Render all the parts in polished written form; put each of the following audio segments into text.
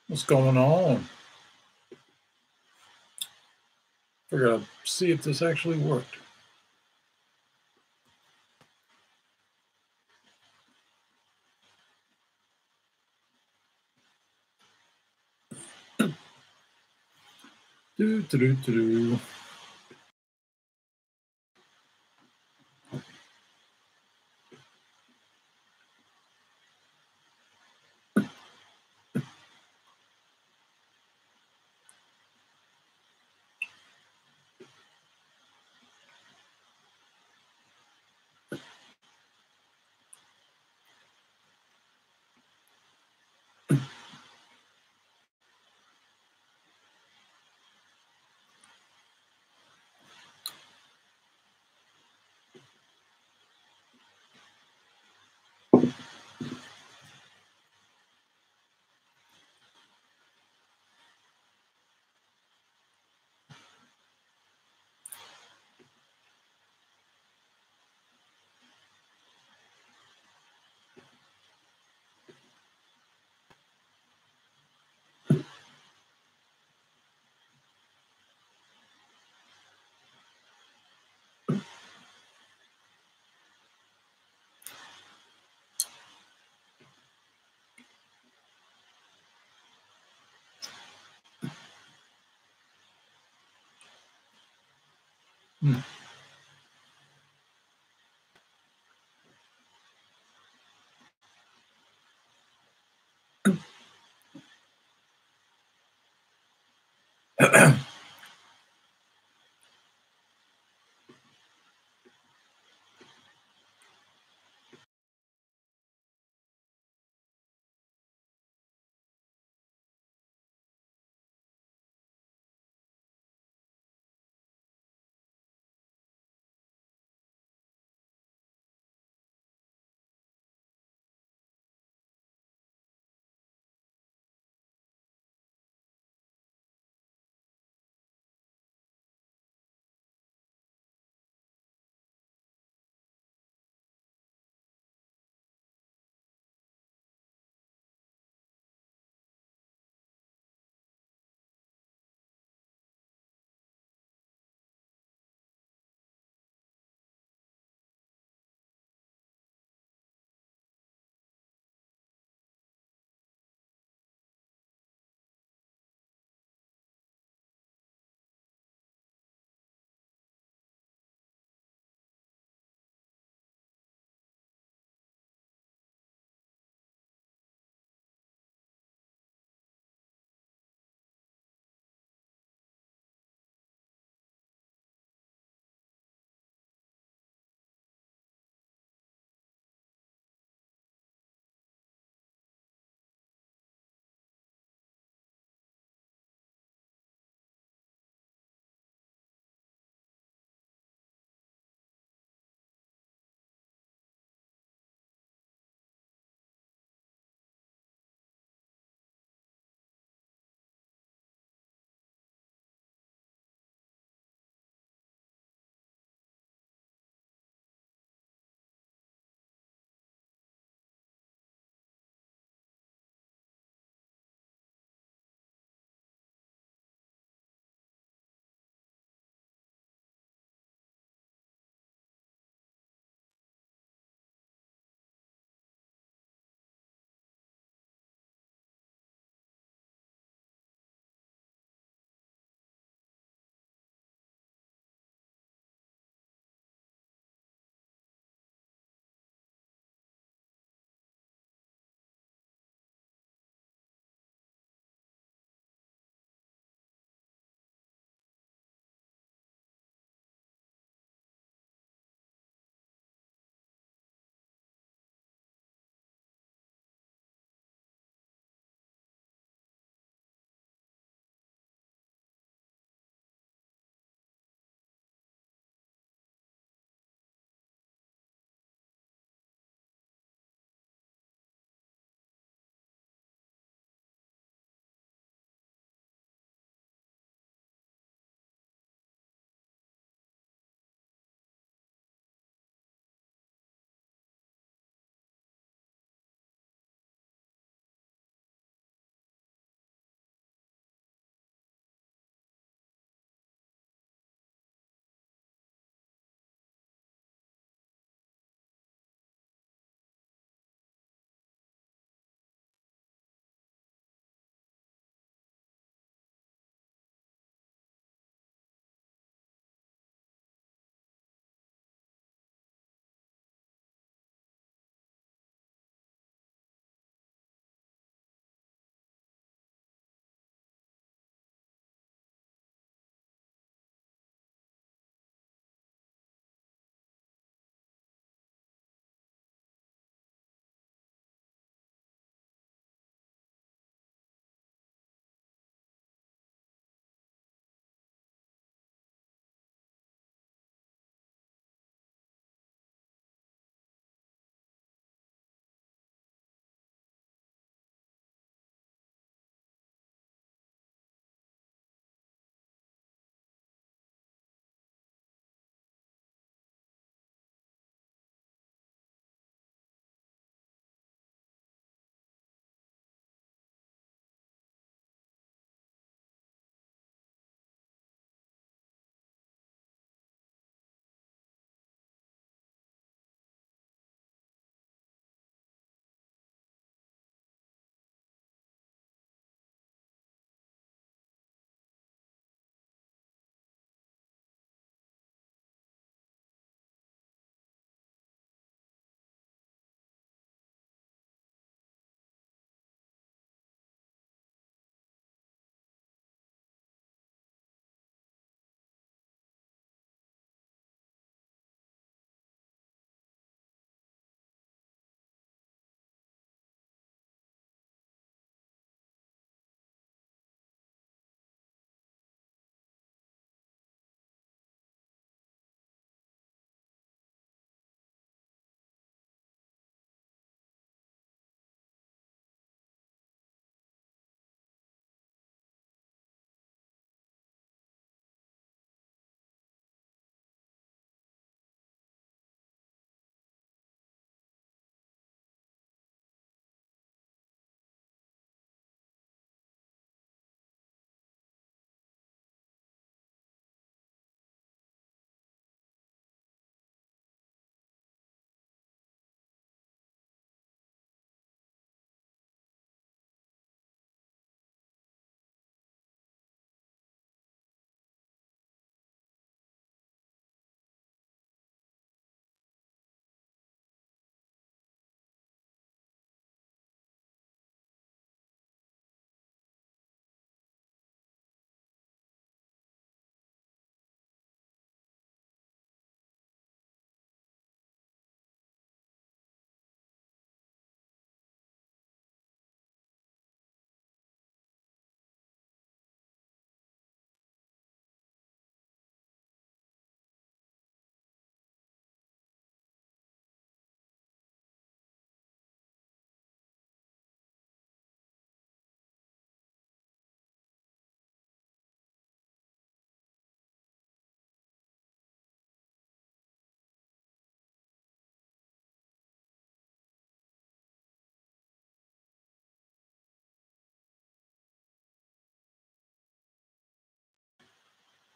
What's going on? Figured I'd see if this actually worked. Do do do do do.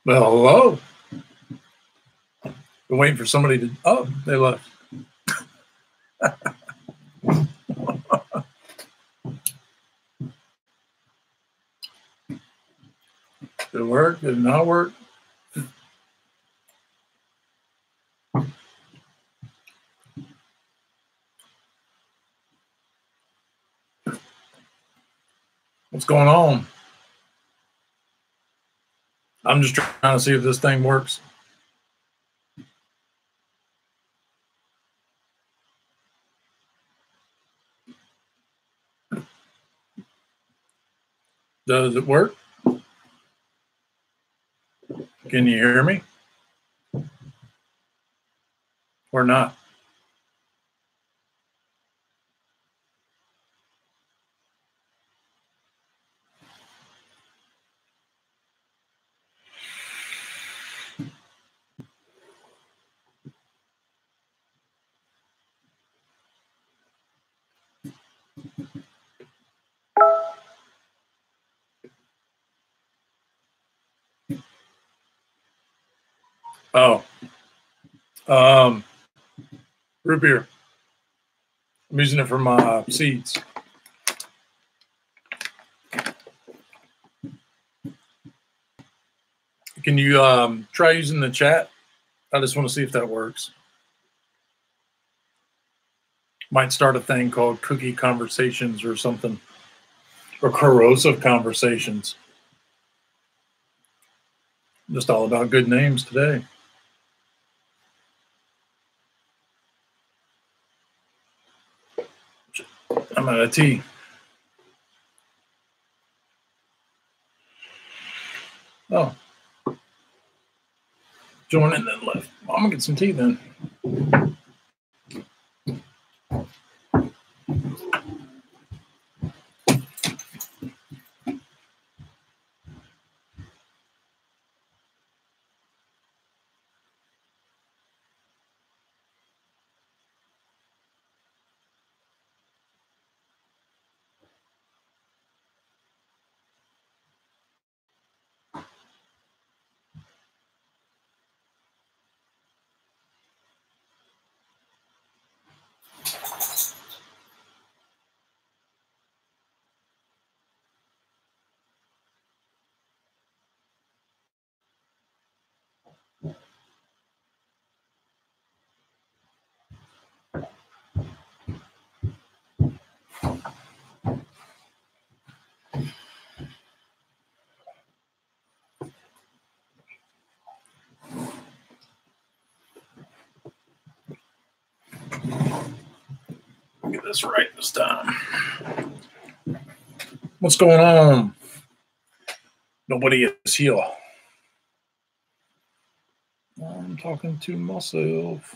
Well, hello. Been waiting for somebody to. Oh, they left. Did it work? Did it not work? What's going on? I'm just trying to see if this thing works. Does it work? Can you hear me? Or not? Oh, root beer. I'm using it for my seeds. Can you try using the chat? I just want to see if that works. Might start a thing called Cookie Conversations or something, or Corrosive Conversations. Just all about good names today. I'm out of tea. Oh. Join and then left. Well, I'm going to get some tea then. Get this right this time. What's going on? Nobody is here. I'm talking to myself.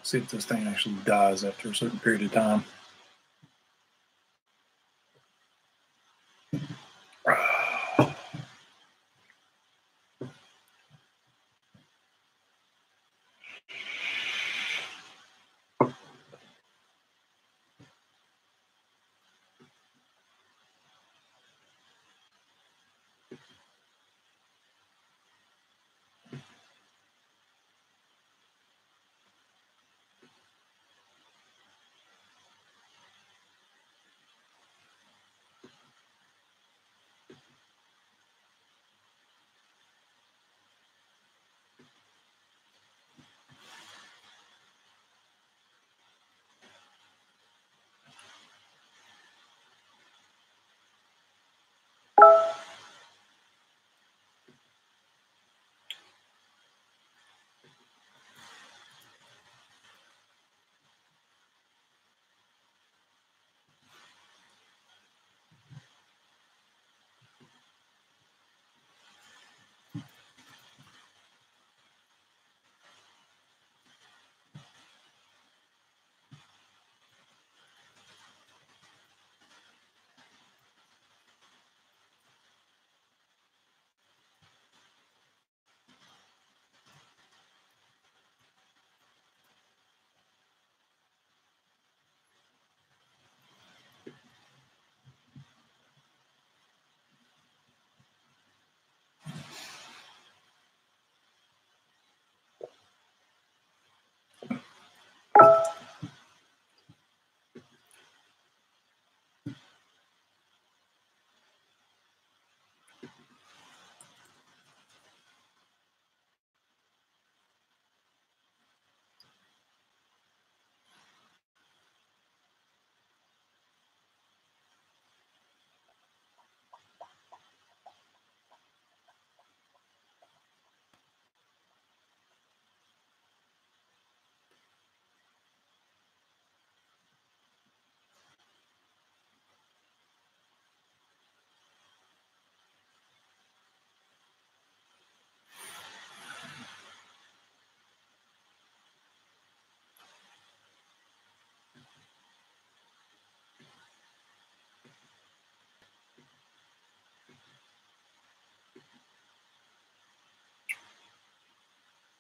See if this thing actually dies after a certain period of time.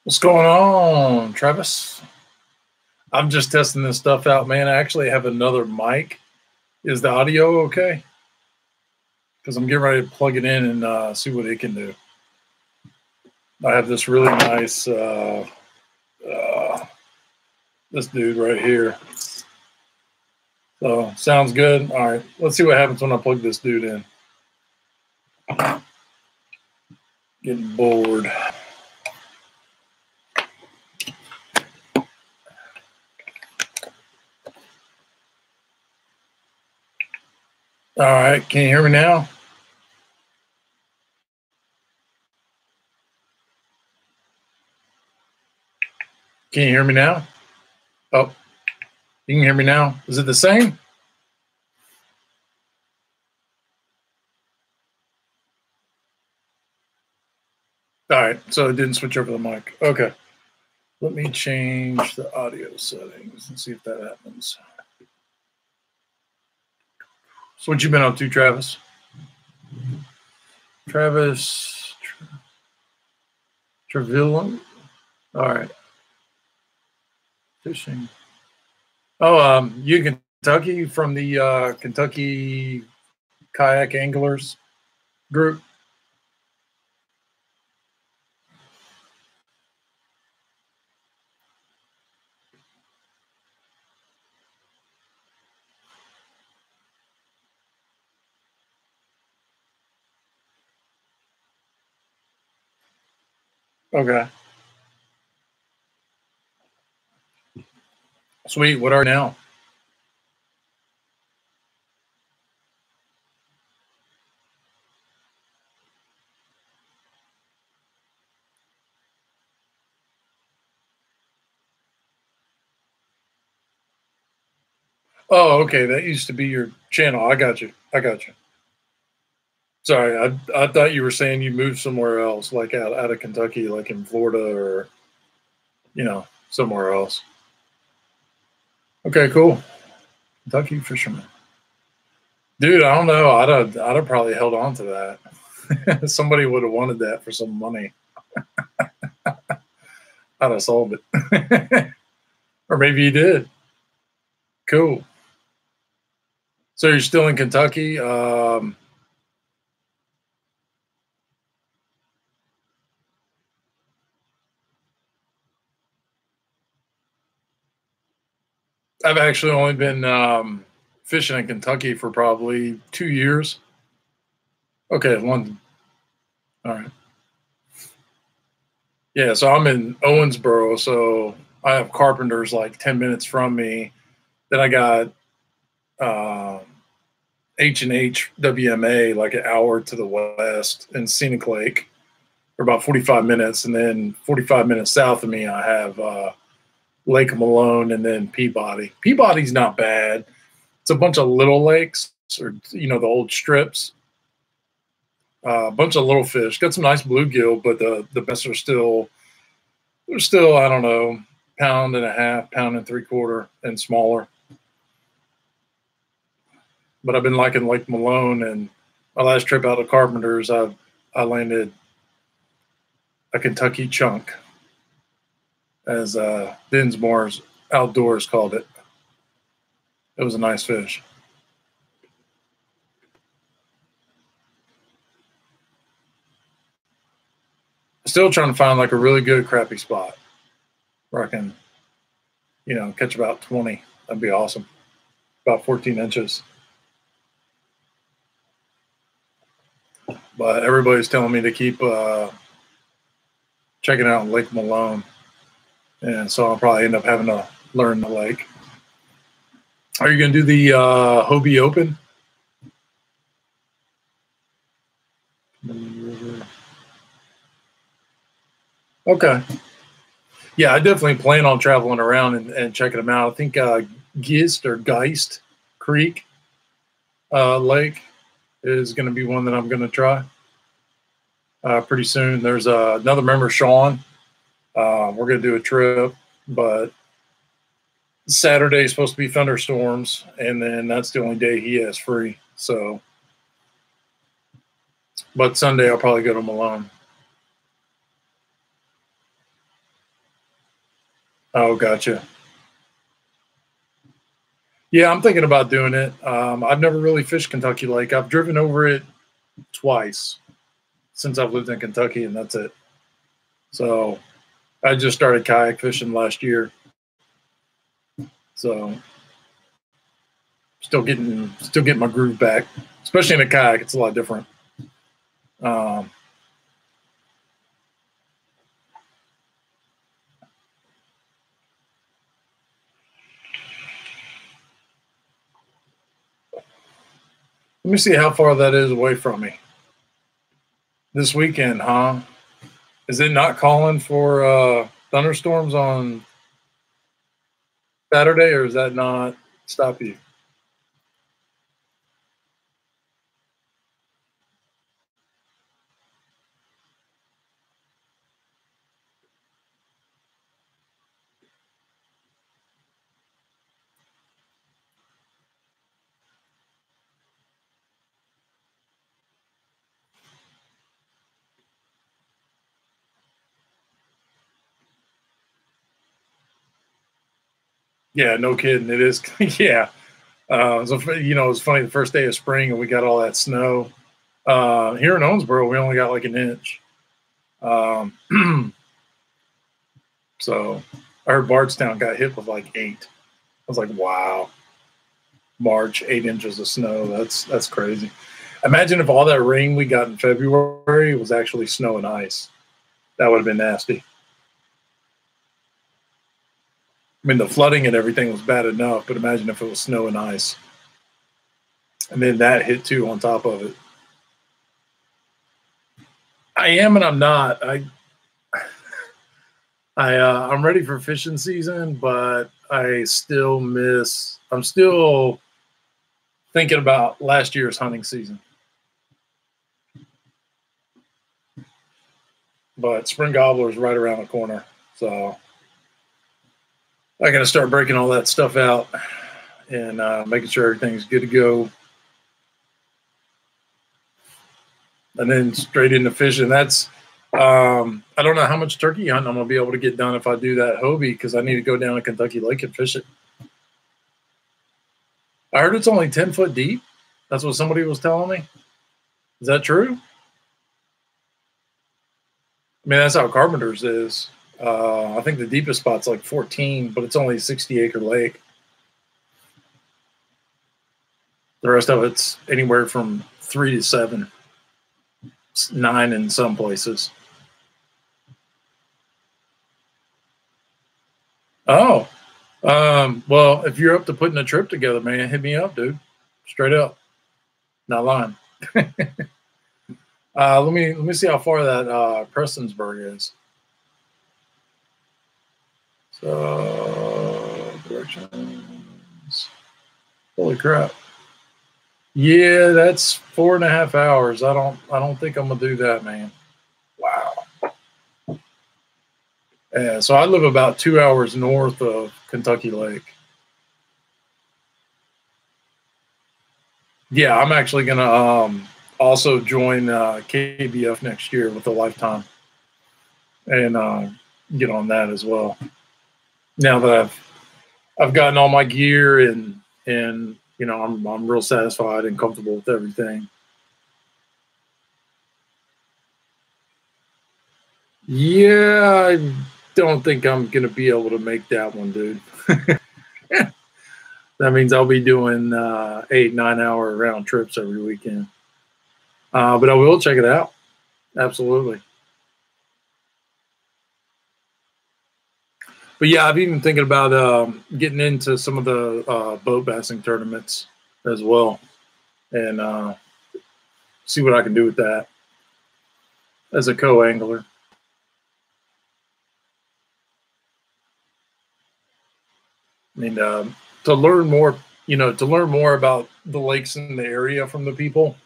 What's going on, Travis? I'm just testing this stuff out, man. I actually have another mic. Is the audio okay? Because I'm getting ready to plug it in and see what it can do. I have this really nice, this dude right here. So, sounds good. All right, let's see what happens when I plug this dude in. Getting bored. All right, can you hear me now? Can you hear me now? Oh, you can hear me now. Is it the same? All right, so it didn't switch over the mic. Okay. Let me change the audio settings and see if that happens. So what you been up to, Travis? Travis Trevelyan? All right. Fishing. Oh, you in Kentucky from the Kentucky Kayak Anglers group? Okay. Sweet. What are you now? Oh, okay. That used to be your channel. I got you. I got you. Sorry, I thought you were saying you moved somewhere else, like out of Kentucky, like in Florida or somewhere else. Okay, cool. Kentucky fisherman. Dude, I don't know. I'd have probably held on to that. Somebody would have wanted that for some money. I'd have sold it. Or maybe you did. Cool. So you're still in Kentucky? I've actually only been fishing in Kentucky for probably 2 years. Okay, London. All right. Yeah, so I'm in Owensboro, so I have Carpenters like 10 minutes from me. Then I got H&H WMA like an hour to the west, and Scenic Lake for about 45 minutes. And then 45 minutes south of me, I have Lake Malone and then Peabody. Peabody's not bad. It's a bunch of little lakes, or the old strips. A bunch of little fish. Got some nice bluegill, but the best are still I don't know, pound and a half, pound and three quarter, and smaller. But I've been liking Lake Malone, and my last trip out of Carpenters, I landed a Kentucky chunk, as Dinsmore's Outdoors called it. It was a nice fish. Still trying to find like a really good crappie spot where I can, catch about 20. That'd be awesome. About 14 inches. But everybody's telling me to keep checking out Lake Malone. And so I'll probably end up having to learn the lake. Are you going to do the Hobie Open? Okay. Yeah, I definitely plan on traveling around and checking them out. I think Geist Creek Lake is going to be one that I'm going to try pretty soon. There's another member, Sean. We're going to do a trip, but Saturday is supposed to be thunderstorms, and then that's the only day he has free. So, but Sunday I'll probably go to Malone. Oh, gotcha. Yeah, I'm thinking about doing it. I've never really fished Kentucky Lake. I've driven over it twice since I've lived in Kentucky, and that's it. So I just started kayak fishing last year. So still getting my groove back, especially in a kayak. It's a lot different. Um, Let me see how far that is away from me. This weekend, huh? Is it not calling for thunderstorms on Saturday, or is that not stop you? Yeah, no kidding. It is. Yeah. So it's funny. The first day of spring, and we got all that snow. Here in Owensboro, we only got like an inch. Um, so I heard Bardstown got hit with like 8. I was like, wow, March, 8 inches of snow. That's crazy. Imagine if all that rain we got in February was actually snow and ice. That would have been nasty. I mean, the flooding and everything was bad enough, but imagine if it was snow and ice, and then that hit too on top of it. I am and I'm not. I'm ready for fishing season, but I still miss. I'm still thinking about last year's hunting season. But spring gobbler is right around the corner, so I got to start breaking all that stuff out and making sure everything's good to go, and then straight into fishing. That's I don't know how much turkey hunting I'm gonna be able to get done if I do that Hobie, because I need to go down to Kentucky Lake and fish it. I heard it's only 10 foot deep. That's what somebody was telling me. Is that true? I mean, that's how Carpenter's is. I think the deepest spot's like 14, but it's only a 60-acre lake. The rest of it's anywhere from 3 to 7, 9 in some places. Oh, well, if you're up to putting a trip together, man, hit me up, dude. Straight up, not lying. Let me see how far that Prestonsburg is. So directions. Holy crap! Yeah, that's 4.5 hours. I don't think I'm gonna do that, man. Wow. Yeah, so I live about 2 hours north of Kentucky Lake. Yeah, I'm actually gonna also join KBF next year with a lifetime, and get on that as well. Now that I've gotten all my gear, and I'm real satisfied and comfortable with everything. Yeah, I don't think I'm gonna be able to make that one, dude. That means I'll be doing 8, 9 hour round trips every weekend. But I will check it out. Absolutely. But yeah, I've even thinking about getting into some of the boat bassing tournaments as well, and see what I can do with that as a co-angler. I mean, to learn more about the lakes in the area from the people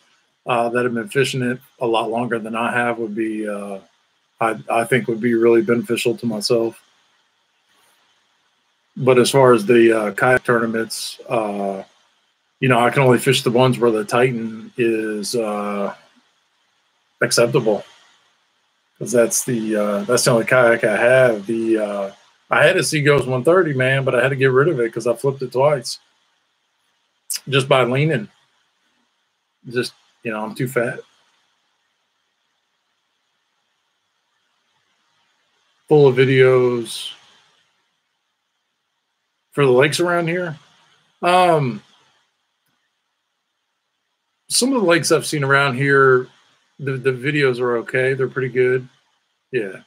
that have been fishing it a lot longer than I have would be, I think, would be really beneficial to myself. But as far as the kayak tournaments, I can only fish the ones where the Titan is acceptable, because that's the only kayak I have. I had a Seaghost 130, man, but I had to get rid of it because I flipped it twice just by leaning. Just, I'm too fat. Full of videos for the lakes around here. Some of the lakes I've seen around here, the videos are okay. They're pretty good. Yeah.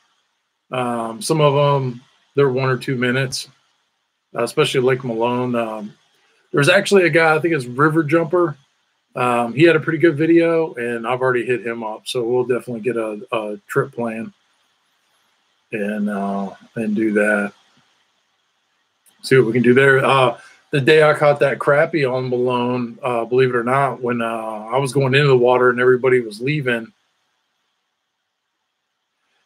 Some of them, they're 1 or 2 minutes, especially Lake Malone. There's actually a guy, I think it's River Jumper. He had a pretty good video, and I've already hit him up. So we'll definitely get a trip plan and do that. See what we can do there. The day I caught that crappie on Malone, believe it or not, when I was going into the water and everybody was leaving.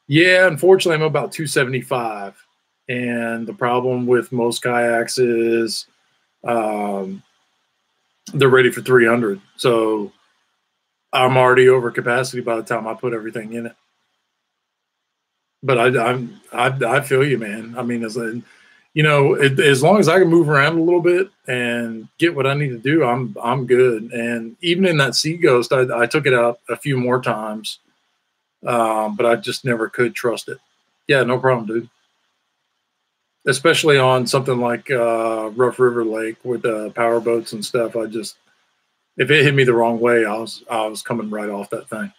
Yeah, unfortunately, I'm about 275. And the problem with most kayaks is they're ready for 300. So I'm already over capacity by the time I put everything in it. But I feel you, man. I mean, as long as I can move around a little bit and get what I need to do, I'm good. And even in that Seaghost, I took it out a few more times, but I just never could trust it. Yeah, no problem, dude. Especially on something like Rough River Lake with power boats and stuff. If it hit me the wrong way, I was coming right off that thing.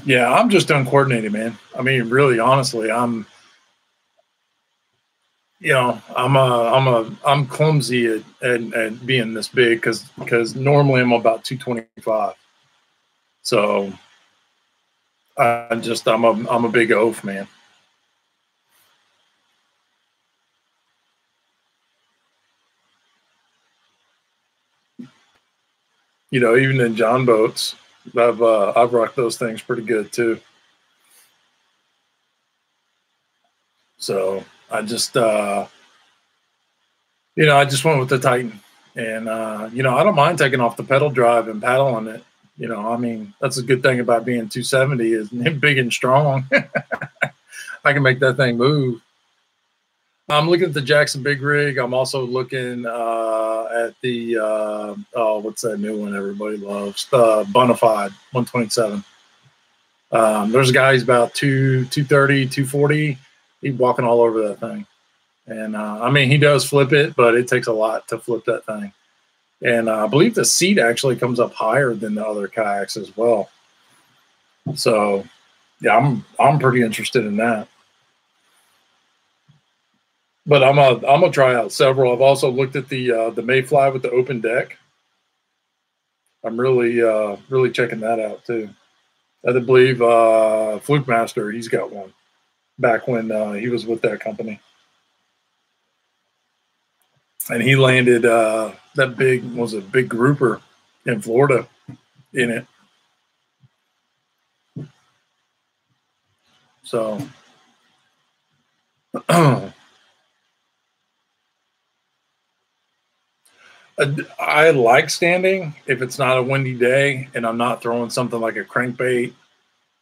Yeah, I'm just uncoordinated, man. I mean, really, honestly, I'm clumsy at being this big because normally I'm about 225. So I'm a big oaf, man. Even in John boats, I've rocked those things pretty good too. So I just I just went with the Titan, and I don't mind taking off the pedal drive and paddling it. I mean, that's a good thing about being 270 is big and strong. I can make that thing move. I'm looking at the Jackson Big Rig. I'm also looking at the what's that new one everybody loves? The Bonafide 127. There's a guy who's about 230, 240. He's walking all over that thing. And I mean, he does flip it, but it takes a lot to flip that thing. And I believe the seat actually comes up higher than the other kayaks as well. So yeah, I'm pretty interested in that. But I'm gonna try out several. I've also looked at the Mayfly with the open deck. I'm really checking that out too. I believe Fluke Master, he's got one back when he was with that company, and he landed that big grouper in Florida in it. So. I like standing if it's not a windy day and I'm not throwing something like a crankbait. If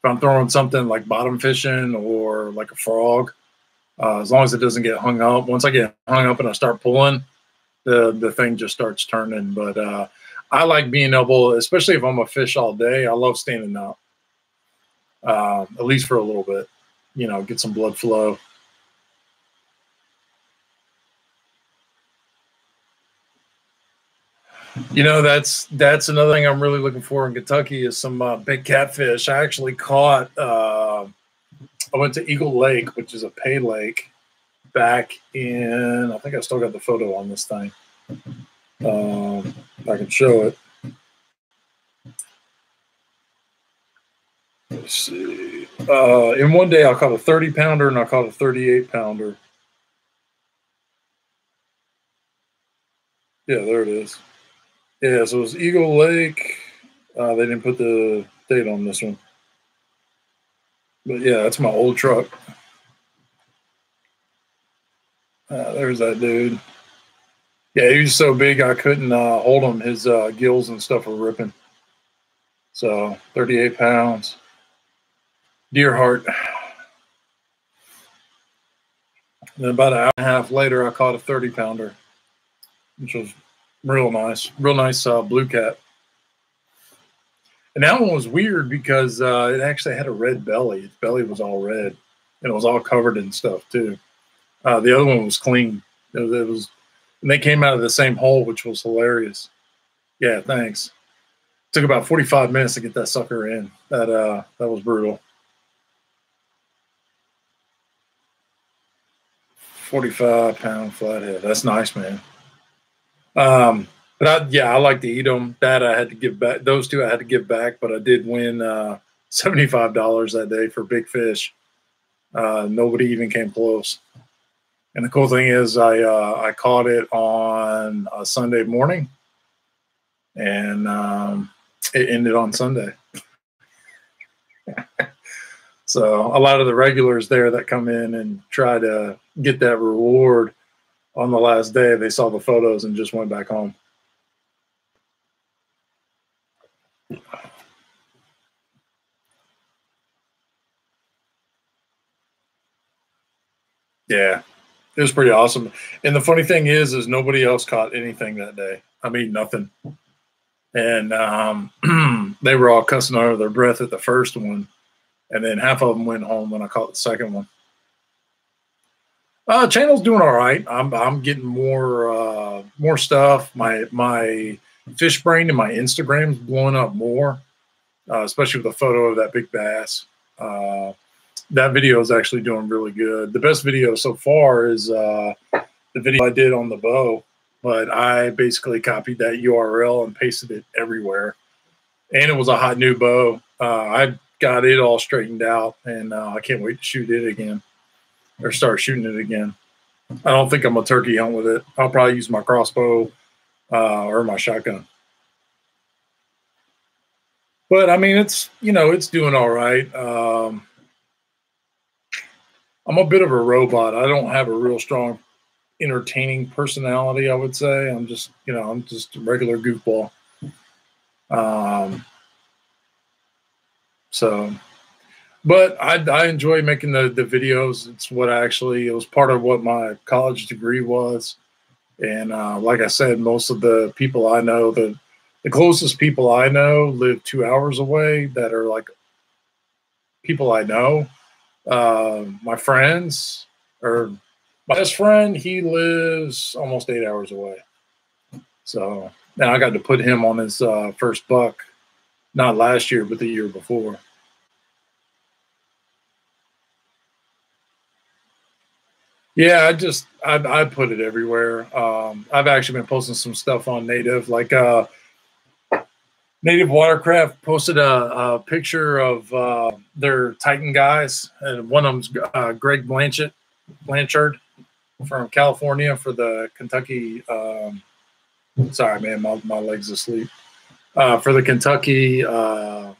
I'm throwing something like bottom fishing or like a frog, as long as it doesn't get hung up. Once I get hung up and I start pulling, the thing just starts turning. But I like being able, especially if I'm a fish all day, I love standing up, at least for a little bit, get some blood flow. You know, that's another thing I'm really looking for in Kentucky is some big catfish. I actually caught. I went to Eagle Lake, which is a pay lake, back in. I think I still got the photo on this thing. I can show it. Let's see. In one day, I caught a 30-pounder and I caught a 38-pounder. Yeah, there it is. Yeah, so it was Eagle Lake. They didn't put the date on this one. But yeah, that's my old truck. There's that dude. Yeah, he was so big I couldn't hold him. His gills and stuff were ripping. So 38 pounds. Deer heart. And then about an hour and a half later, I caught a 30-pounder, which was real nice. Real nice blue cat. And that one was weird because it actually had a red belly. Its belly was all red, and it was all covered in stuff too. The other one was clean. It was, and they came out of the same hole, which was hilarious. Yeah, thanks. Took about 45 minutes to get that sucker in. That was brutal. 45-pound flathead. That's nice, man. But I like to eat them. That I had to give back. Those two I had to give back, but I did win $75 that day for big fish. Nobody even came close. And the cool thing is, I caught it on a Sunday morning, and it ended on Sunday. So a lot of the regulars there that come in and try to get that reward on the last day, they saw the photos and just went back home. Yeah, it was pretty awesome. And the funny thing is nobody else caught anything that day. I mean, nothing. And they were all cussing under their breath at the first one. And then half of them went home when I caught the second one. Channel's doing all right. I'm getting more stuff. My fish brain and my Instagram's blowing up more, especially with a photo of that big bass. That video is actually doing really good. The best video so far is the video I did on the bow, but I basically copied that URL and pasted it everywhere. And it was a hot new bow. I got it all straightened out, and I can't wait to shoot it again or start shooting it again. I don't think I'm a turkey hunt with it. I'll probably use my crossbow or my shotgun. But I mean, it's doing all right. I'm a bit of a robot. I don't have a real strong entertaining personality, I would say. I'm just a regular goofball. But I enjoy making the videos. It's what it was part of what my college degree was. And like I said, most of the people I know, the closest people I know live 2 hours away that are like people I know. My friends, or my best friend, he lives almost 8 hours away. So now I got to put him on his first buck, not last year, but the year before. Yeah, I put it everywhere. I've actually been posting some stuff on Native, like Native Watercraft posted a picture of their Titan guys, and one of them's Greg Blanchard from California for the Kentucky. Sorry, man, my leg's asleep. For the Kentucky, or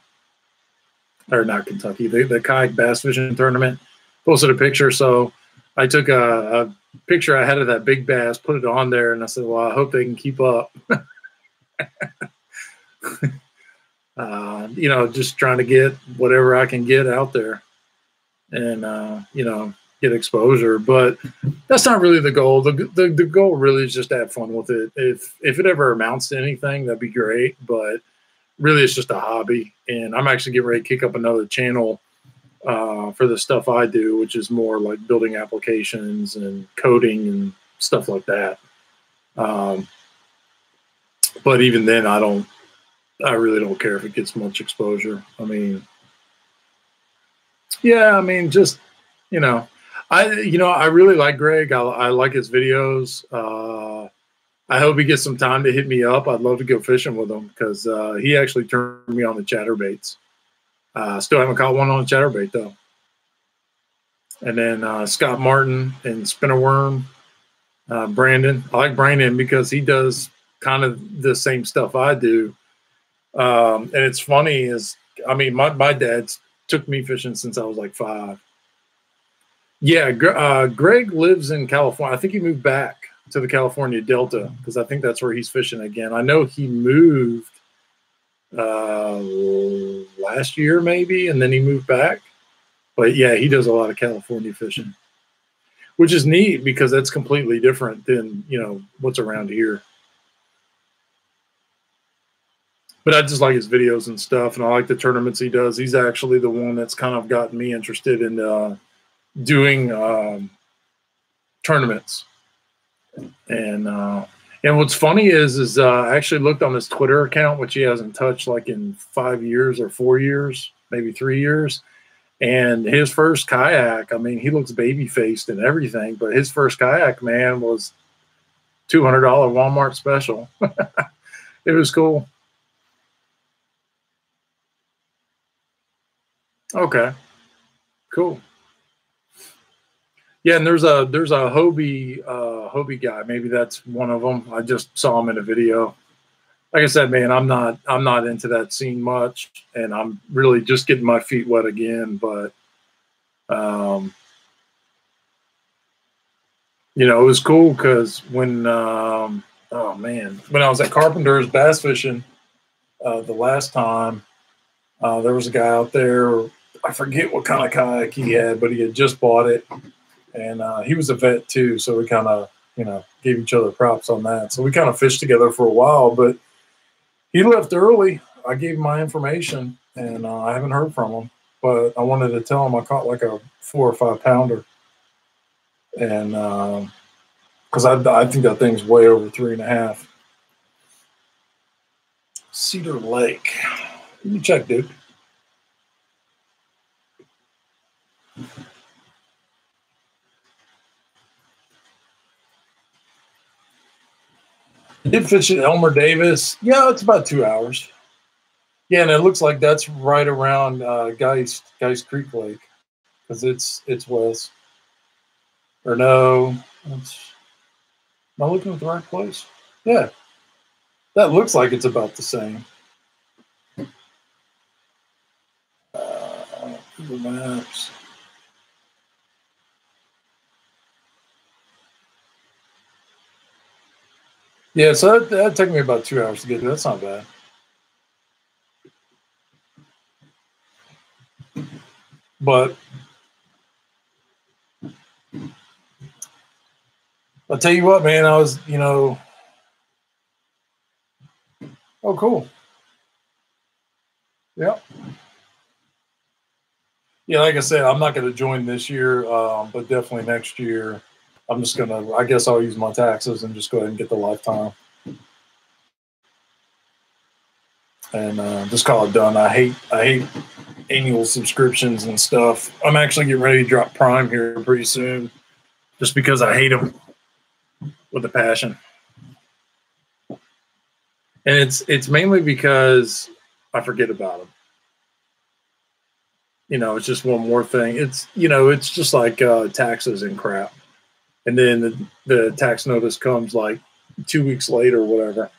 not Kentucky, the kayak bass fishing tournament. Posted a picture, so I took a picture I had of that big bass, put it on there, and I said, "Well, I hope they can keep up." Just trying to get whatever I can get out there, and get exposure. But that's not really the goal. The goal really is just to have fun with it. If it ever amounts to anything, that'd be great. But really, it's just a hobby. And I'm actually getting ready to kick up another channel for the stuff I do, which is more like building applications and coding and stuff like that. But even then, I really don't care if it gets much exposure. I mean, yeah, I mean, just, you know, I really like Greg. I like his videos. I hope he gets some time to hit me up. I'd love to go fishing with him because he actually turned me on to chatterbaits. Still haven't caught one on a chatterbait though. And then Scott Martin and Spinnerworm, Brandon. I like Brandon because he does kind of the same stuff I do. And it's funny is, I mean, my dad's took me fishing since I was like 5. Yeah, Greg lives in California. I think he moved back to the California Delta because I think that's where he's fishing again. I know he moved last year maybe, and then he moved back. But yeah, he does a lot of California fishing, which is neat because that's completely different than, you know, what's around here. But I just like his videos and stuff, and I like the tournaments he does. He's actually the one that's kind of gotten me interested in doing tournaments. And what's funny is I actually looked on his Twitter account, which he hasn't touched like in 5 years or 4 years, maybe 3 years. And his first kayak, I mean, he looks baby faced and everything, but his first kayak, man, was $200 Walmart special. It was cool. Okay, cool. Yeah, and there's a Hobie guy. Maybe that's one of them. I just saw him in a video. Like I said, man, I'm not into that scene much, and I'm really just getting my feet wet again. But you know, it was cool because when oh man, when I was at Carpenter's bass fishing the last time, there was a guy out there. I forget what kind of kayak he had, but he had just bought it. And he was a vet too, so we kind of, you know, gave each other props on that. So we kind of fished together for a while, but he left early. I gave him my information, and I haven't heard from him. But I wanted to tell him I caught like a 4 or 5 pounder, and because I think that thing's way over 3.5. Cedar Lake. Let me check, dude. I did fish at Elmer Davis. Yeah, it's about 2 hours. Yeah, and it looks like that's right around Geist Creek Lake because it's west. Or no, am I looking at the right place? Yeah, that looks like it's about the same. Google Maps. Yeah, so that'd take me about 2 hours to get there. That's not bad. But I'll tell you what, man, I was, you know, oh, cool. Yeah. Yeah, like I said, I'm not going to join this year, but definitely next year. I'm just going to, I guess I'll use my taxes and just go ahead and get the lifetime. And just call it done. I hate annual subscriptions and stuff. I'm actually getting ready to drop Prime here pretty soon just because I hate them with a passion. And it's mainly because I forget about them. You know, it's just one more thing. It's, you know, it's just like taxes and crap. And then the tax notice comes like 2 weeks later or whatever.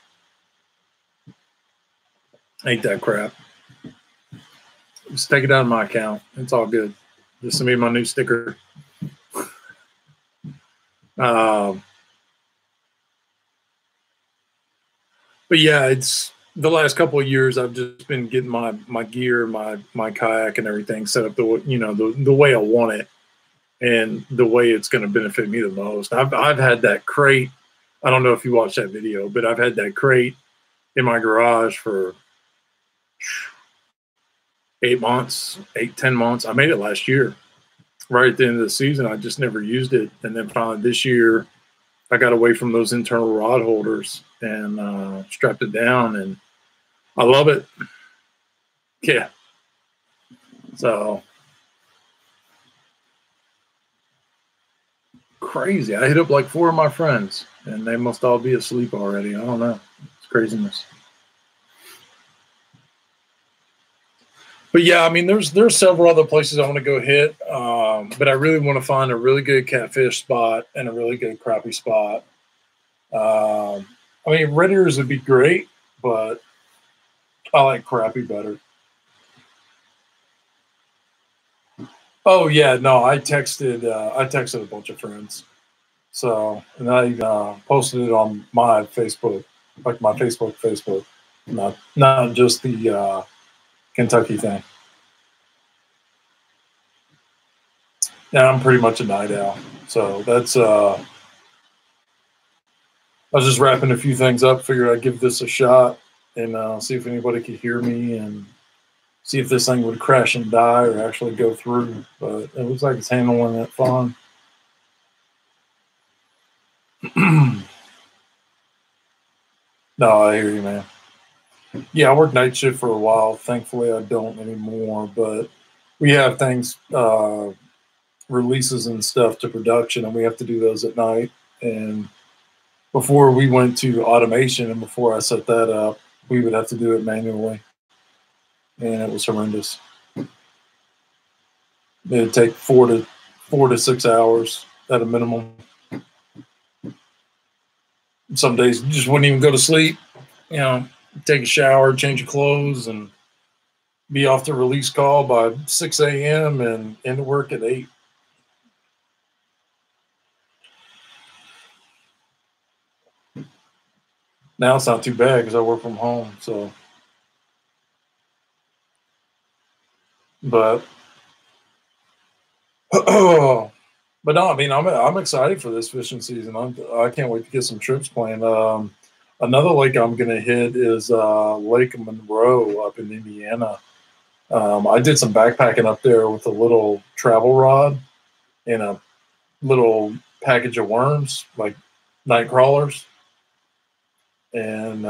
Ain't that crap. Just take it out of my account. It's all good. Just send me my new sticker. But yeah, it's the last couple of years I've just been getting my gear, my kayak and everything set up the way I want it and the way it's going to benefit me the most. I've had that crate. I don't know if you watched that video, but I've had that crate in my garage for 10 months. I made it last year, right at the end of the season. I just never used it. And then finally this year, I got away from those internal rod holders and strapped it down, and I love it. Yeah. So crazy. I hit up like 4 of my friends, and they must all be asleep already. I don't know. It's craziness. But yeah, I mean, there's several other places I want to go hit, but I really want to find a really good catfish spot and a really good crappie spot. I mean, red ears would be great, but I like crappie better. Oh yeah, no, I texted a bunch of friends. So, and I posted it on my Facebook, like my Facebook, not just the Kentucky thing. Yeah, I'm pretty much a night owl. So that's I was just wrapping a few things up, figured I'd give this a shot and see if anybody could hear me and see if this thing would crash and die or actually go through. But it looks like it's handling it fine. No, I hear you, man. Yeah, I worked night shift for a while. Thankfully, I don't anymore. But we have things, releases and stuff to production, and we have to do those at night. And before we went to automation and before I set that up, we would have to do it manually. And it was horrendous. It'd take 4 to 6 hours at a minimum. Some days you just wouldn't even go to sleep. You know, take a shower, change your clothes, and be off the release call by 6 a.m. and into work at 8. Now it's not too bad because I work from home. So, but but no, I mean, I'm excited for this fishing season. I can't wait to get some trips planned. Another lake I'm going to hit is Lake Monroe up in Indiana. I did some backpacking up there with a little travel rod and a little package of worms, like night crawlers, and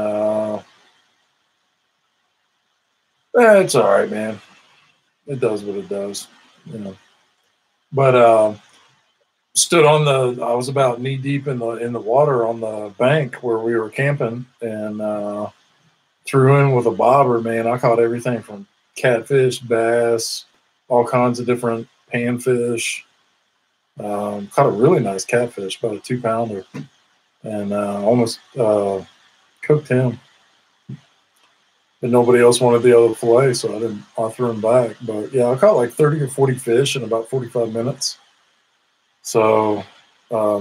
it's all right, man. It does what it does, you know. But stood on the. I was about knee deep in the water on the bank where we were camping, and threw in with a bobber. Man, I caught everything from catfish, bass, all kinds of different panfish. Caught a really nice catfish, about a 2-pounder, and almost cooked him. And nobody else wanted the other fillet, so I threw him back. But yeah, I caught like 30 or 40 fish in about 45 minutes. So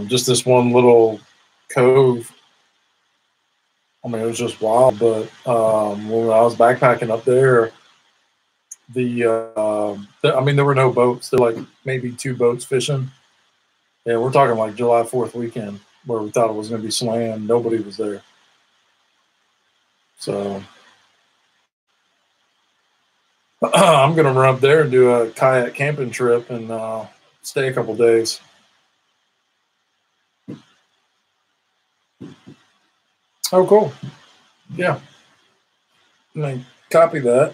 just this one little cove. I mean, it was just wild. But when I was backpacking up there, I mean, there were no boats. There were like maybe 2 boats fishing. And we're talking like July 4th weekend where we thought it was going to be slammed. Nobody was there. So I'm going to run up there and do a kayak camping trip and stay a couple days. Oh, cool. Yeah. And I copy that,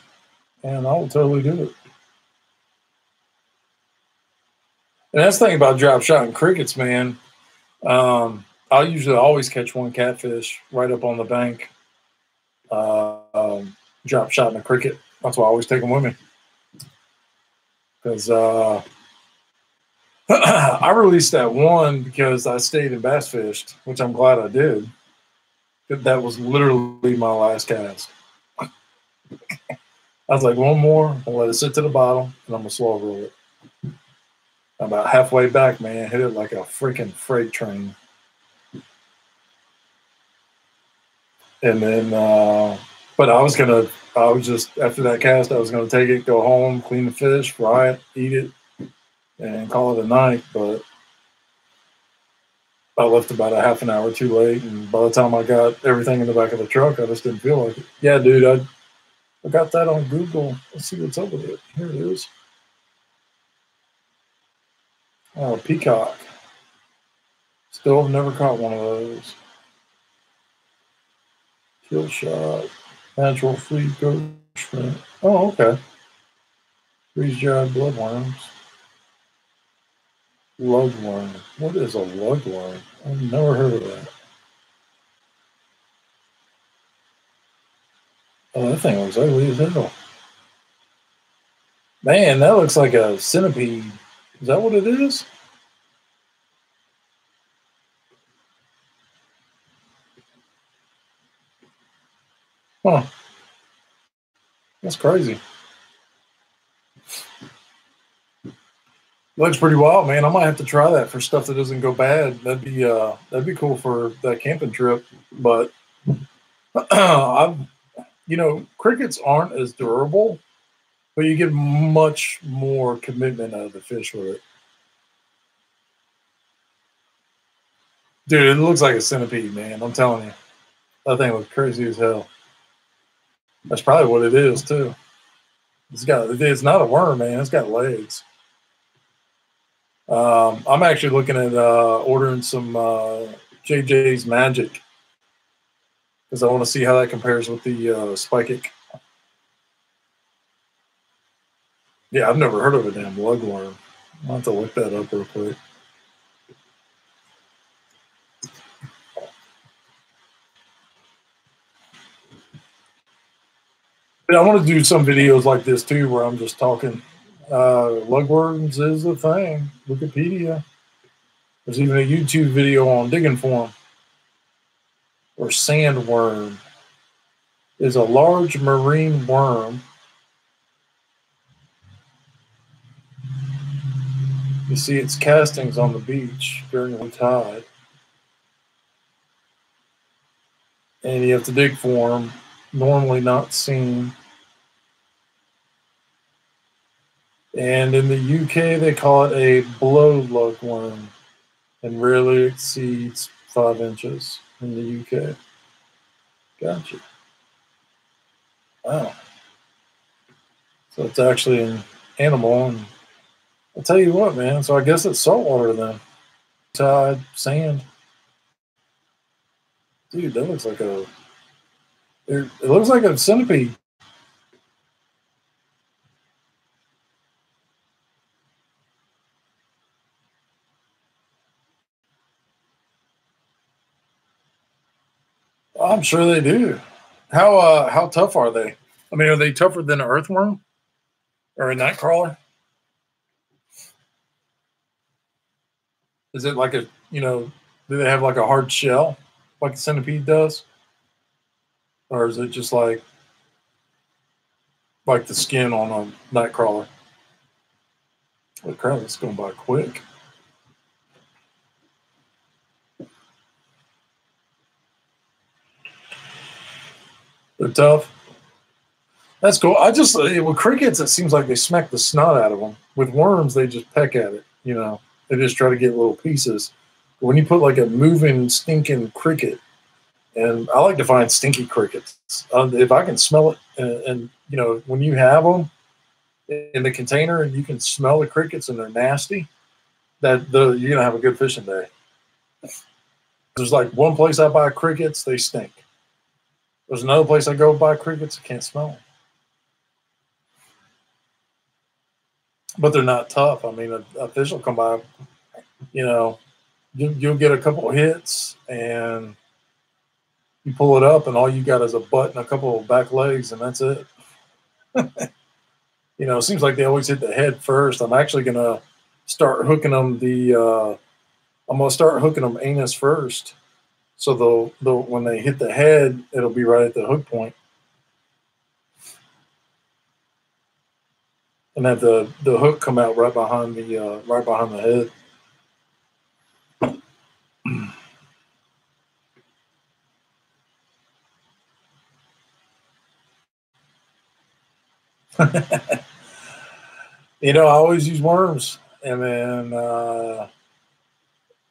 and I'll totally do it. And that's the thing about drop shot and crickets, man. I usually always catch one catfish right up on the bank. Drop shot and a cricket. That's why I always take them with me. Because I released that one because I stayed and bass fished, which I'm glad I did. That was literally my last cast. I was like, one more, I'll let it sit to the bottom, and I'm going to slow roll it. About halfway back, man, hit it like a freaking freight train. And then, but I was just, after that cast, I was going to take it, go home, clean the fish, fry it, eat it, and call it a night. But I left about a half an hour too late. And by the time I got everything in the back of the truck, I just didn't feel like it. Yeah, dude, I got that on Google. Let's see what's up with it. Here it is. Oh, peacock. Still have never caught one of those. Kill shot. Natural flea ghost shrimp. Oh, okay. Freeze-dried bloodworms. Lugworm. What is a lugworm? I've never heard of that. Oh, that thing looks ugly as hell. Man, that looks like a centipede. Is that what it is? Huh. That's crazy. Looks pretty wild, man. I might have to try that for stuff that doesn't go bad. That'd be cool for that camping trip. But I've crickets aren't as durable, but you get much more commitment out of the fish with it. Dude, it looks like a centipede, man. I'm telling you. That thing looks crazy as hell. That's probably what it is, too. It's not a worm, man. It's got legs. I'm actually looking at ordering some JJ's Magic because I want to see how that compares with the Spikeik. Yeah, I've never heard of a damn lugworm. I'll have to look that up real quick. I want to do some videos like this too, where I'm just talking. Lugworms is a thing. Wikipedia. There's even a YouTube video on digging for them. Or sandworm is a large marine worm. You see its castings on the beach during the tide. And you have to dig for them. Normally not seen. And in the UK, they call it a blow lugworm and rarely exceeds 5 inches in the UK. Gotcha. Wow. So it's actually an animal. And I'll tell you what, man. So I guess it's saltwater then. Tide, sand. Dude, that looks like it looks like a centipede. I'm sure they do. How tough are they? I mean, are they tougher than an earthworm or a nightcrawler? Is it like do they have like a hard shell like a centipede does? Or is it just like the skin on a nightcrawler? Oh crap, it's going by quick. They're tough. That's cool. With crickets, it seems like they smack the snot out of them. With worms, they just peck at it. They just try to get little pieces. But when you put like a moving, stinking cricket, and I like to find stinky crickets. If I can smell it, and when you have them in the container and you can smell the crickets and they're nasty, you're gonna have a good fishing day. There's like one place I buy crickets, they stink. There's another place I go buy crickets, I can't smell them. But they're not tough. I mean, a fish will come by, you'll get a couple of hits and you pull it up and all you got is a butt and a couple of back legs and that's it. It seems like they always hit the head first. I'm actually going to start hooking them I'm going to start hooking them anus first. So they'll when they hit the head, it'll be right at the hook point. And have the hook come out right behind the head. I always use worms, and then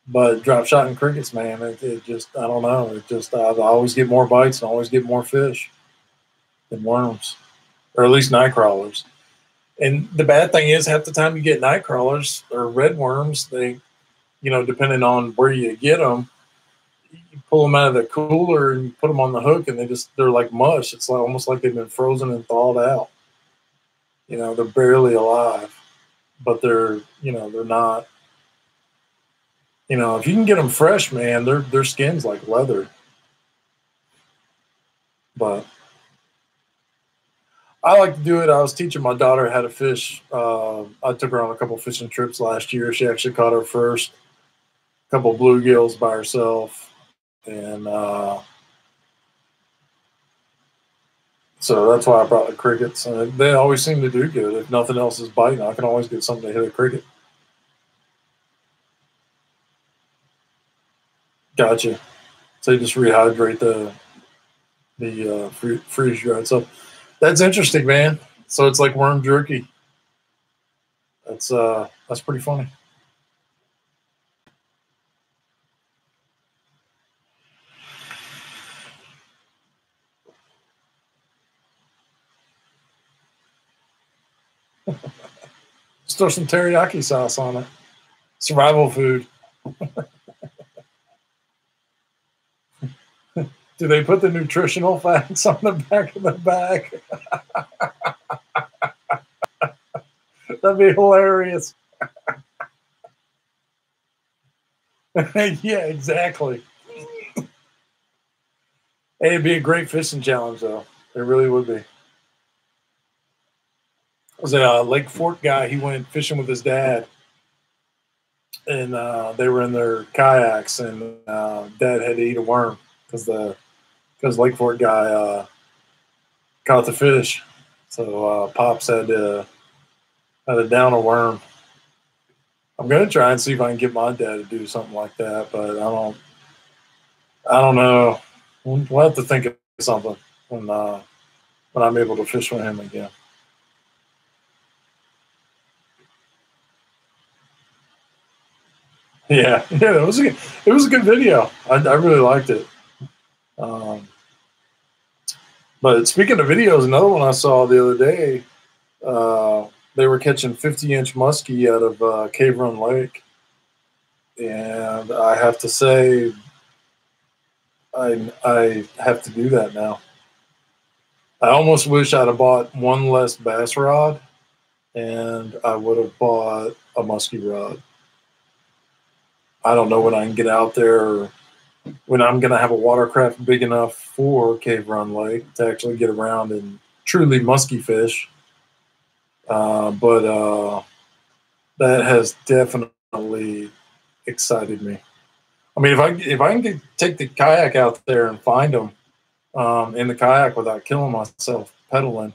but drop shot and crickets, man, it just I don't know. It just I always get more bites and always get more fish than worms, or at least night crawlers. And the bad thing is, half the time you get night crawlers or red worms, they you know, depending on where you get them, you pull them out of the cooler and you put them on the hook, and they're like mush. It's like almost like they've been frozen and thawed out. You know, they're barely alive, but they're not. You know, if you can get them fresh, man, their skin's like leather. But I like to do it. I was teaching my daughter how to fish. I took her on a couple fishing trips last year. She actually caught her first couple bluegills by herself, and so that's why I brought the crickets. And they always seem to do good. If nothing else is biting, I can always get something to hit a cricket. Gotcha. So you just rehydrate the freeze dried. So that's interesting, man. So it's like worm jerky. That's pretty funny. Just throw some teriyaki sauce on it. Survival food. Do they put the nutritional facts on the back of the bag? That'd be hilarious. Yeah, exactly. Hey, it'd be a great fishing challenge, though. It really would be. Was a Lake Fork guy. He went fishing with his dad, and they were in their kayaks, and dad had to eat a worm because Lake Fork guy caught the fish. So pops had to down a worm. I'm gonna try and see if I can get my dad to do something like that, but I don't know. We'll have to think of something when I'm able to fish with him again. Yeah, yeah, it was a good video. I really liked it. Um, but speaking of videos, another one I saw the other day, they were catching 50-inch muskie out of Cave Run Lake, and I have to say, I have to do that now. I almost wish I'd have bought one less bass rod, and I would have bought a muskie rod. I don't know when I can get out there, or when I'm going to have a watercraft big enough for Cave Run Lake to actually get around and truly musky fish. But that has definitely excited me. I mean, if I can take the kayak out there and find them in the kayak without killing myself pedaling,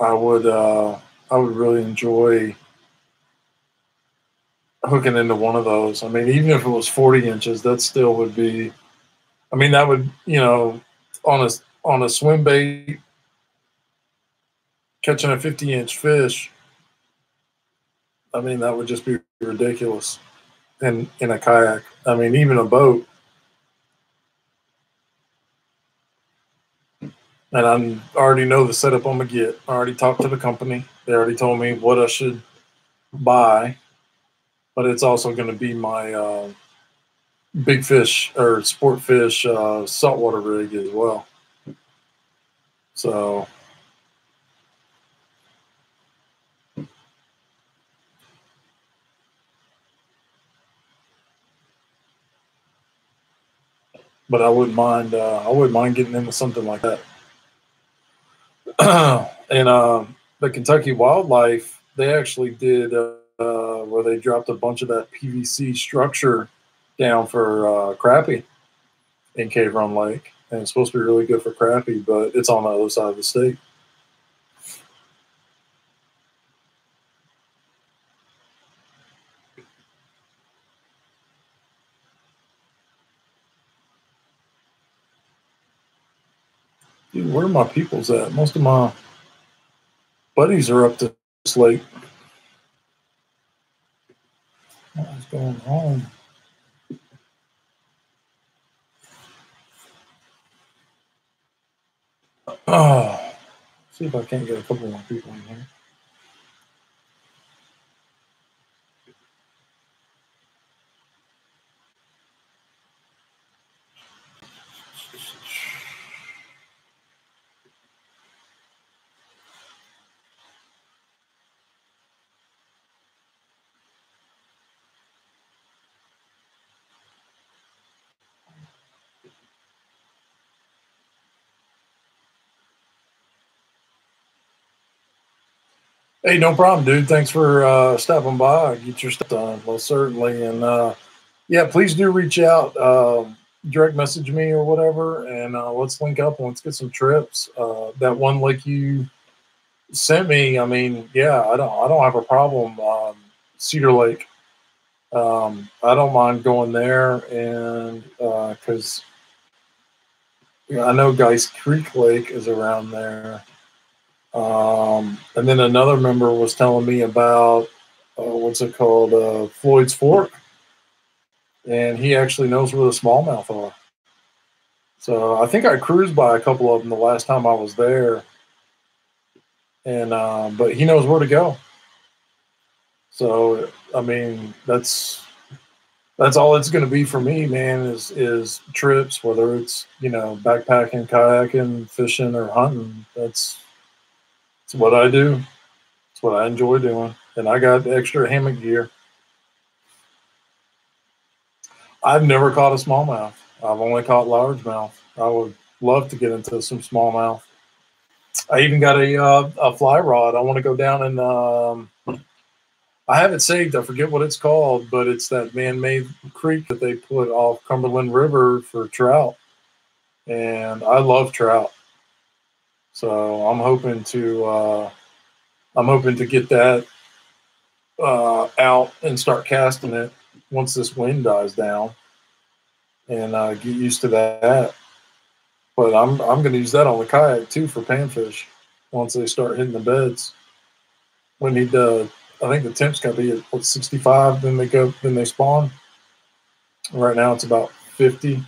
I would I would really enjoy hooking into one of those. I mean, even if it was 40 inches, that still would be. I mean, that would on a swim bait catching a 50-inch fish. I mean, that would just be ridiculous in a kayak. I mean, even a boat. And I already know the setup I'm gonna get. I already talked to the company. They already told me what I should buy, but it's also going to be my big fish or sport fish saltwater rig as well. So, but I wouldn't mind. I wouldn't mind getting into something like that. And the Kentucky Wildlife, they actually did where they dropped a bunch of that PVC structure down for crappie in Cave Run Lake, and it's supposed to be really good for crappie, but it's on the other side of the state. Dude, where are my peoples at? Most of my buddies are up this lake. What is going on? Oh, see if I can't get a couple more people in here. Hey, no problem, dude. Thanks for stopping by. Get your stuff done. Well, certainly. And yeah, please do reach out, direct message me or whatever, and let's link up and let's get some trips. That one lake you sent me, I mean, yeah, I don't have a problem. Cedar Lake, I don't mind going there, and because I know Geist Creek Lake is around there. And then another member was telling me about what's it called, Floyd's Fork, and he actually knows where the smallmouth are. So I think I cruised by a couple of them the last time I was there, and but he knows where to go. So I mean, that's all it's going to be for me, man. Is trips, whether it's backpacking, kayaking, fishing, or hunting. It's what I do. It's what I enjoy doing, and I got extra hammock gear. I've never caught a smallmouth. I've only caught largemouth. I would love to get into some smallmouth. I even got a fly rod. I want to go down and I have it saved. I forget what it's called, but it's that man-made creek that they put off Cumberland River for trout, and I love trout. So I'm hoping to get that out and start casting it once this wind dies down, and get used to that. But I'm going to use that on the kayak too for panfish once they start hitting the beds. We need I think the temp's got to be at 65. Then they spawn. Right now it's about 50.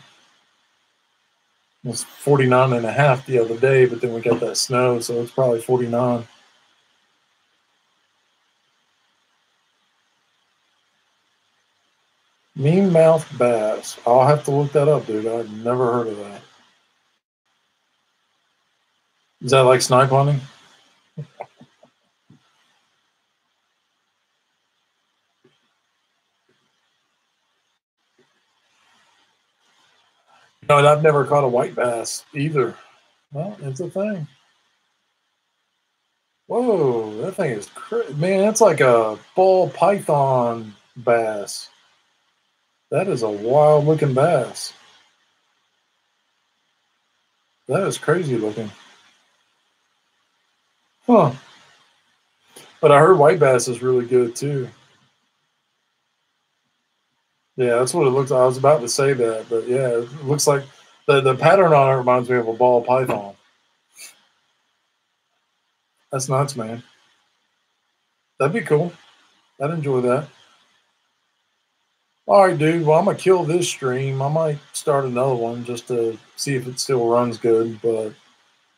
It was 49 and a half the other day, but then we got that snow, so it's probably 49. Mean-mouth bass. I'll have to look that up, dude. I've never heard of that. Is that like snipe hunting? No, and I've never caught a white bass either. Well, it's a thing. Whoa, that thing is man. That's like a ball python bass. That is a wild looking bass. That is crazy looking. Huh. But I heard white bass is really good too. Yeah, that's what it looks like. I was about to say that, but yeah, it looks like the pattern on it reminds me of a ball python. That's nuts, man. That'd be cool. I'd enjoy that. All right, dude. Well, I'm gonna kill this stream. I might start another one just to see if it still runs good. But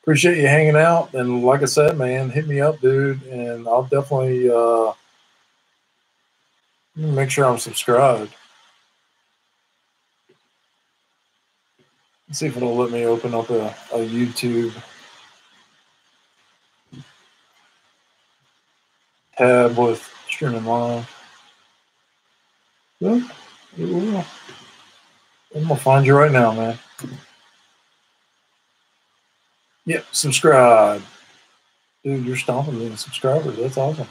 appreciate you hanging out. And like I said, man, hit me up, dude, and I'll definitely make sure I'm subscribed. Let's see if it'll let me open up a YouTube tab with streaming live. Yeah, it will. I'm gonna find you right now, man. Yep, subscribe. Dude, you're stomping me in subscribers. That's awesome.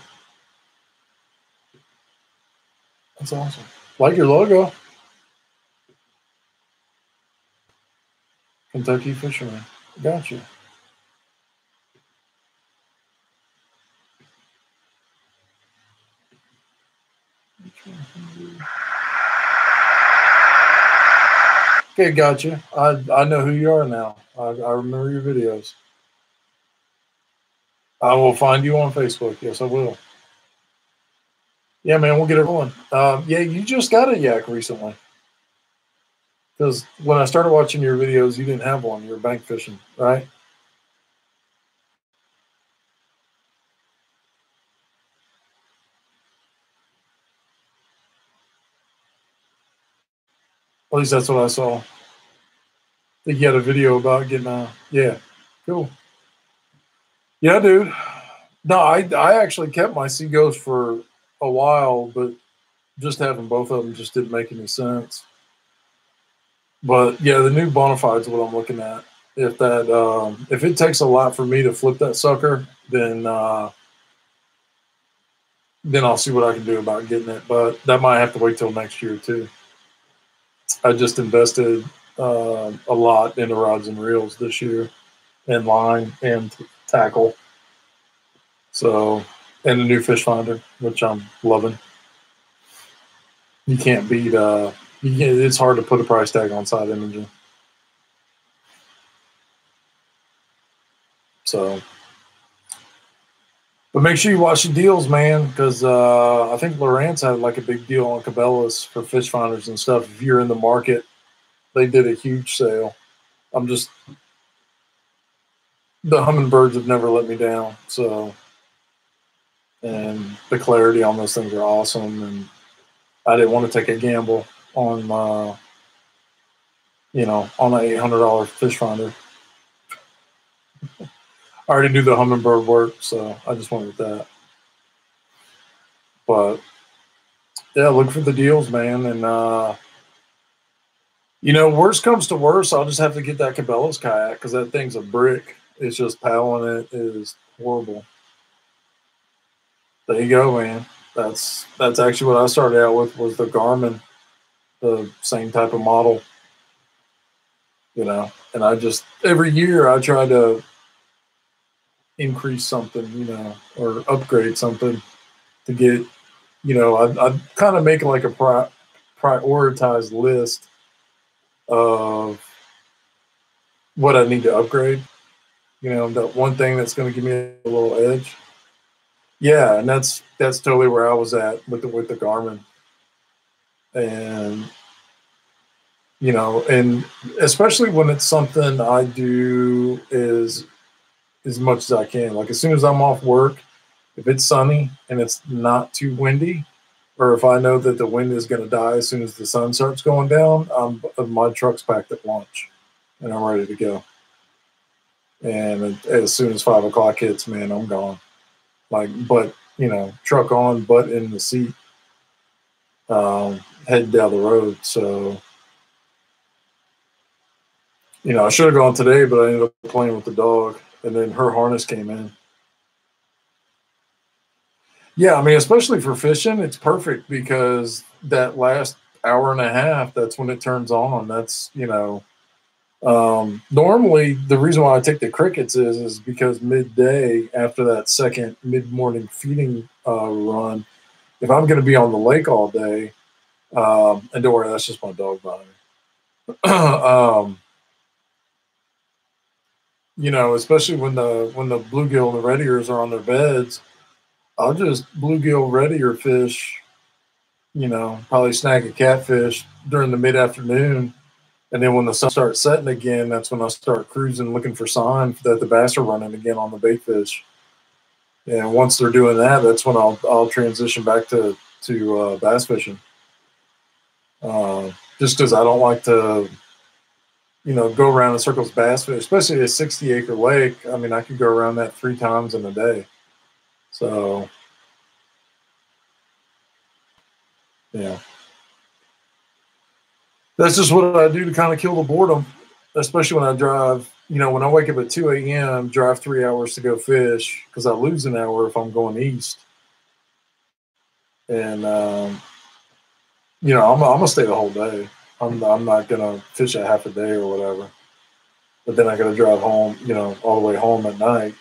That's awesome. Like your logo. Kentucky Fisherman. Gotcha. Okay, gotcha. I know who you are now. I remember your videos. I will find you on Facebook. Yes, I will. Yeah, man, we'll get it rolling. Yeah, you just got a yak recently. Because when I started watching your videos, you didn't have one. You were bank fishing, right? At least that's what I saw. I think you had a video about getting a, yeah, cool. Yeah, dude. No, I actually kept my Seagulls for a while, but just having both of them just didn't make any sense. But yeah, the new Bonafide is what I'm looking at. If that if it takes a lot for me to flip that sucker, then then I'll see what I can do about getting it. But that might have to wait till next year too. I just invested a lot into rods and reels this year, and line and tackle. So, and a new fish finder, which I'm loving. You can't beat. It's hard to put a price tag on side imaging. So, but make sure you watch the deals, man, because I think Lowrance had like a big deal on Cabela's for fish finders and stuff. If you're in the market, they did a huge sale. I'm just the Humminbirds have never let me down. So, and the clarity on those things are awesome. And I didn't want to take a gamble on, on an $800 fish finder. I already knew the Humminbird worked, so I just went with that. But yeah, look for the deals, man. And worst comes to worst, I'll just have to get that Cabela's kayak because that thing's a brick. It's just paddling it is horrible. There you go, man. That's actually what I started out with was the Garmin, the same type of model. And I just every year I try to increase something, or upgrade something to get, I kind of make like a prioritized list of what I need to upgrade. That one thing that's going to give me a little edge. Yeah, and that's totally where I was at with the Garmin, and and especially when it's something I do is as much as I can. Like as soon as I'm off work, if it's sunny and it's not too windy, or if I know that the wind is going to die as soon as the sun starts going down, my truck's packed at lunch, and I'm ready to go. And as soon as 5 o'clock hits, man, I'm gone. But truck on, butt in the seat, heading down the road. So, I should have gone today, but I ended up playing with the dog, and then her harness came in. Yeah, I mean, especially for fishing, it's perfect because that last hour and a half, that's when it turns on. That's, normally the reason why I take the crickets is because midday after that second mid-morning feeding run, if I'm going to be on the lake all day, and don't worry, that's just my dog behind me. Especially when the bluegill and the red ears are on their beds, I'll just bluegill red ear fish, probably snag a catfish during the mid-afternoon. And then when the sun starts setting again, that's when I start cruising, looking for sign that the bass are running again on the bait fish. And once they're doing that, that's when I'll transition back to bass fishing. Just because I don't like to, go around in circles bass fish, especially a 60-acre lake. I mean, I could go around that 3 times in a day. So, yeah. That's just what I do to kind of kill the boredom, especially when I drive. When I wake up at 2 a.m., drive 3 hours to go fish because I lose an hour if I'm going east. And, I'm going to stay the whole day. I'm not going to fish a half a day or whatever. But then I got to drive home, all the way home at night.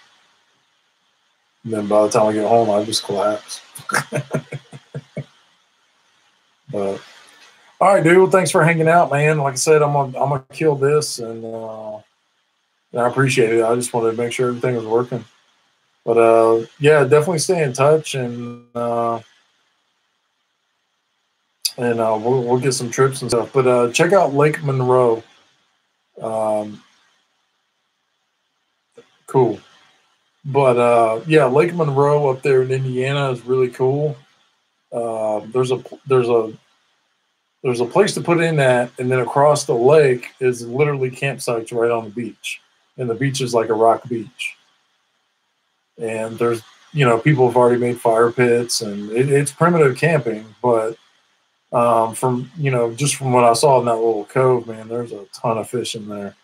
And then by the time I get home, I just collapse. But all right, dude. Well, thanks for hanging out, man. Like I said, I'm gonna kill this, and I appreciate it. I just wanted to make sure everything was working. But yeah, definitely stay in touch, and we'll get some trips and stuff. But check out Lake Monroe. Cool. But yeah, Lake Monroe up there in Indiana is really cool. There's a place to put in that, and then across the lake is literally campsites right on the beach, and the beach is like a rock beach. And there's, people have already made fire pits, and it's primitive camping, but from just from what I saw in that little cove, man, there's a ton of fish in there,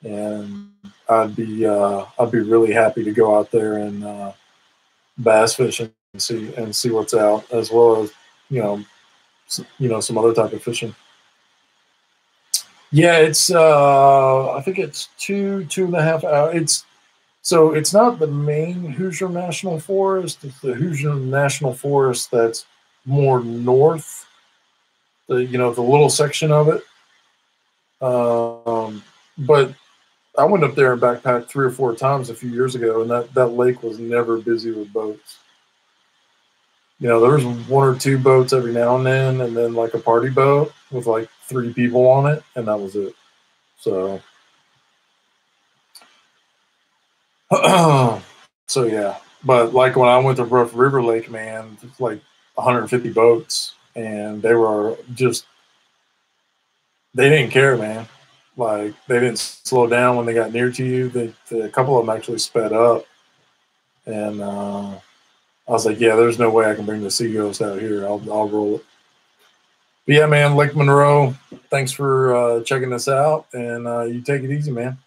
and I'd be really happy to go out there and bass fishing see what's out, as well as some other type of fishing. Yeah, it's I think it's 2.5 hours. It's not the main Hoosier National Forest. It's the Hoosier National Forest that's more north. The little section of it. But I went up there and backpacked 3 or 4 times a few years ago, and that lake was never busy with boats. There was 1 or 2 boats every now and then like a party boat with like 3 people on it, and that was it. So, so yeah. But like when I went to Rough River Lake, man, it's like 150 boats, and they didn't care, man. Like they didn't slow down when they got near to you. A couple of them actually sped up, and I was like, yeah, there's no way I can bring the Seagulls out here. I'll roll it. But yeah, man, Lake Monroe. Thanks for checking this out, and you take it easy, man.